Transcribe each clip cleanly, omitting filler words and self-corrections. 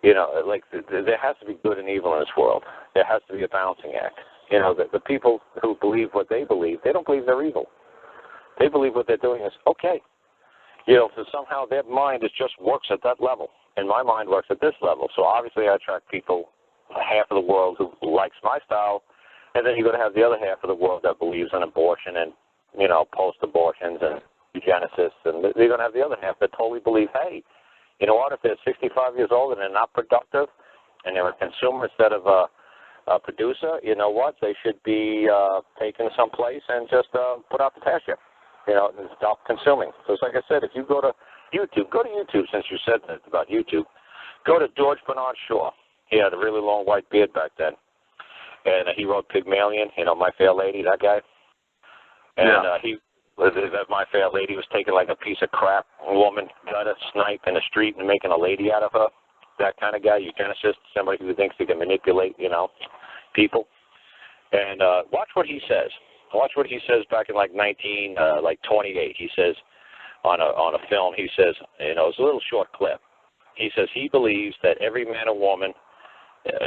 You know, like there has to be good and evil in this world. There has to be a balancing act. You know, the people who believe what they believe, they don't believe they're evil. They believe what they're doing is okay. You know, so somehow their mind is just works at that level, and my mind works at this level. So obviously I attract people, half of the world who likes my style, and then you're going to have the other half of the world that believes in abortion and, you know, post-abortions and eugenicists, and they're going to have the other half that totally believe, hey, you know what, if they're 65 years old and they're not productive and they're a consumer instead of a producer, you know what, they should be taken someplace and just put out the pasture, you know, and stop consuming. So it's like I said, if you go to YouTube, since you said that about YouTube, go to George Bernard Shaw. He had a really long white beard back then. And he wrote Pygmalion, you know, My Fair Lady, that guy. And that My Fair Lady was taking like a piece of crap woman, got a snipe in the street and making a lady out of her. That kind of guy, eugenicist, somebody who thinks he can manipulate, you know, people. And watch what he says. Watch what he says back in like 28. He says on a film, he says, you know, it's a little short clip. He says he believes that every man or woman,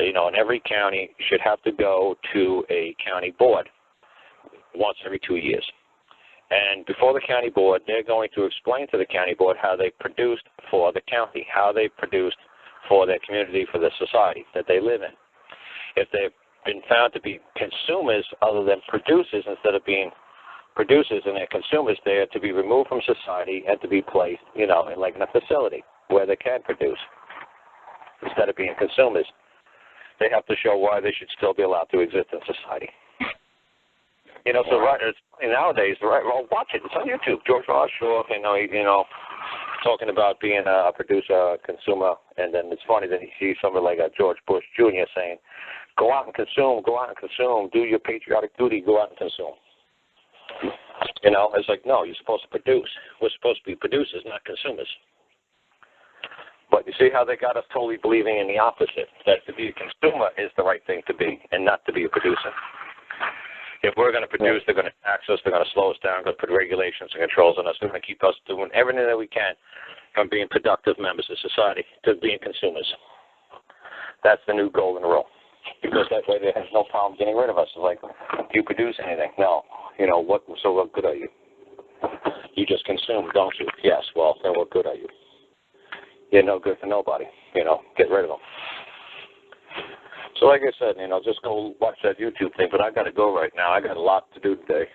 you know, in every county should have to go to a county board once every 2 years. And before the county board, they're going to explain to the county board how they produced for the county, how they produced for their community, for the society that they live in. If they've been found to be consumers other than producers, instead of being producers and they're consumers, they are to be removed from society and to be placed, you know, in like in a facility where they can produce instead of being consumers. They have to show why they should still be allowed to exist in society. You know, so right, it's funny nowadays, right? Well, watch it. It's on YouTube. George Bernard Shaw, you know, talking about being a producer, a consumer, and then it's funny that he sees somebody like George Bush Jr. saying, "Go out and consume. Go out and consume. Do your patriotic duty. Go out and consume." You know, it's like, no, you're supposed to produce. We're supposed to be producers, not consumers. But you see how they got us totally believing in the opposite, that to be a consumer is the right thing to be and not to be a producer. If we're going to produce, they're going to tax us, they're going to slow us down, they're going to put regulations and controls on us, they're going to keep us doing everything that we can from being productive members of society to being consumers. That's the new golden rule. Because that way they have no problem getting rid of us. It's like, do you produce anything? No. You know, what good are you? You just consume, don't you? Yes. Well, then what good are you? You're no good for nobody. You know, get rid of them. So like I said, you know, just go watch that YouTube thing. But I got to go right now. I got a lot to do today.